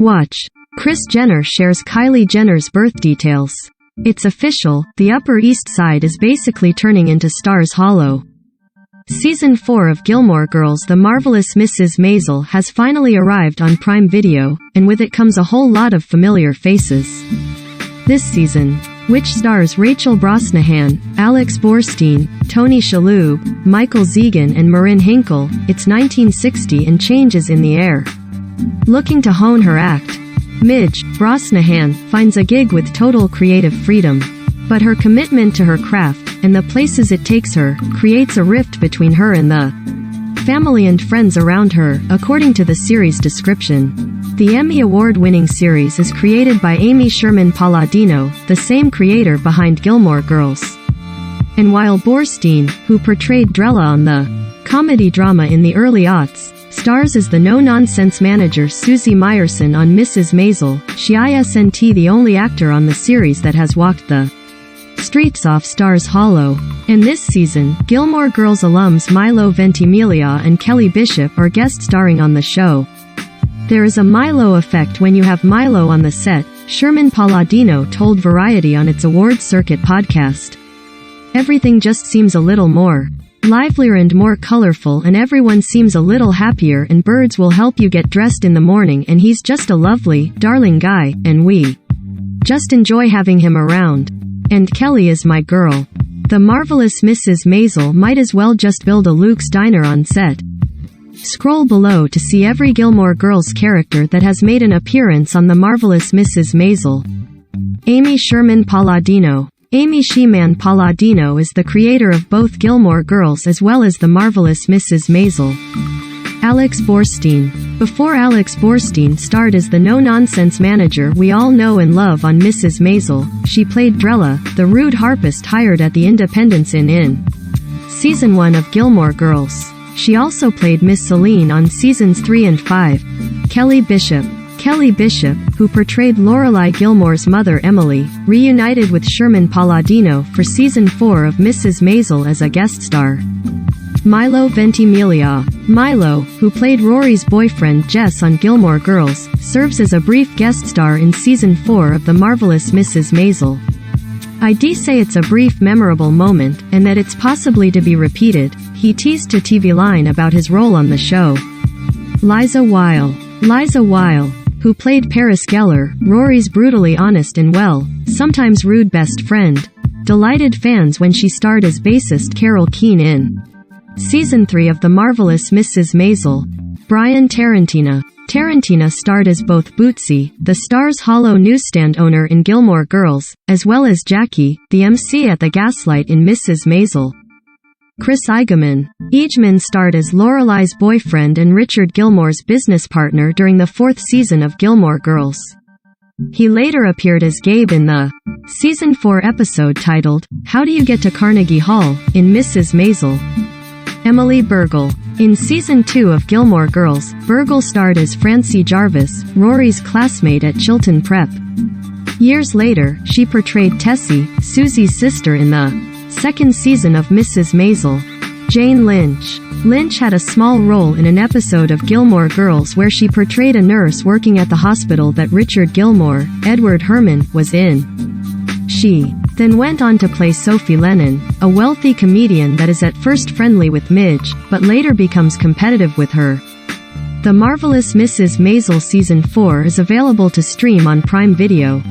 Watch. Kris Jenner shares Kylie Jenner's birth details. It's official, the Upper East Side is basically turning into Stars Hollow. Season 4 of Gilmore Girls The Marvelous Mrs. Maisel has finally arrived on Prime Video, and with it comes a whole lot of familiar faces. This season, which stars Rachel Brosnahan, Alex Borstein, Tony Shalhoub, Michael Zegan and Marin Hinkle. It's 1960 and change is in the air. Looking to hone her act, Midge Brosnahan finds a gig with total creative freedom. But her commitment to her craft, and the places it takes her, creates a rift between her and the family and friends around her, according to the series description. The Emmy Award-winning series is created by Amy Sherman-Palladino, the same creator behind Gilmore Girls. And while Borstein, who portrayed Drella on the comedy drama in the early aughts, stars as the no-nonsense manager Susie Meyerson on Mrs. Maisel, she isn't the only actor on the series that has walked the streets off Stars Hollow. And this season, Gilmore Girls alums Milo Ventimiglia and Kelly Bishop are guest starring on the show. There is a Milo effect when you have Milo on the set, Sherman-Palladino told Variety on its Awards Circuit podcast. Everything just seems a little more livelier and more colorful, and everyone seems a little happier, and birds will help you get dressed in the morning, and he's just a lovely, darling guy, and we just enjoy having him around. And Kelly is my girl. The Marvelous Mrs. Maisel might as well just build a Luke's Diner on set. Scroll below to see every Gilmore Girls character that has made an appearance on The Marvelous Mrs. Maisel. Amy Sherman-Palladino. Amy Sherman-Palladino is the creator of both Gilmore Girls as well as The Marvelous Mrs. Maisel. Alex Borstein. Before Alex Borstein starred as the no-nonsense manager we all know and love on Mrs. Maisel, she played Drella, the rude harpist hired at the Independence Inn in Season 1 of Gilmore Girls. She also played Miss Celine on Seasons 3 and 5. Kelly Bishop. Kelly Bishop, who portrayed Lorelai Gilmore's mother Emily, reunited with Sherman-Palladino for Season 4 of Mrs. Maisel as a guest star. Milo Ventimiglia. Milo, who played Rory's boyfriend Jess on Gilmore Girls, serves as a brief guest star in Season 4 of The Marvelous Mrs. Maisel. I'd say it's a brief memorable moment, and that it's possibly to be repeated, he teased to TV Line about his role on the show. Liza Wile. Liza Wile, who played Paris Geller, Rory's brutally honest and sometimes rude best friend, delighted fans when she starred as bassist Carol Keen in Season 3 of The Marvelous Mrs. Maisel. Brian Tarantina. Tarantina starred as both Bootsy, the Stars Hollow newsstand owner in Gilmore Girls, as well as Jackie, the MC at the Gaslight in Mrs. Maisel. Chris Eigeman. Eigeman starred as Lorelai's boyfriend and Richard Gilmore's business partner during the 4th season of Gilmore Girls. He later appeared as Gabe in the Season 4 episode titled, How Do You Get to Carnegie Hall, in Mrs. Maisel. Emily Bergel. In Season 2 of Gilmore Girls, Bergel starred as Francie Jarvis, Rory's classmate at Chilton Prep. Years later, she portrayed Tessie, Susie's sister in the 2nd season of Mrs. Maisel. Jane Lynch. Lynch had a small role in an episode of Gilmore Girls where she portrayed a nurse working at the hospital that Richard Gilmore, Edward Herman, was in. She then went on to play Sophie Lennon, a wealthy comedian that is at first friendly with Midge, but later becomes competitive with her. The Marvelous Mrs. Maisel Season 4 is available to stream on Prime Video.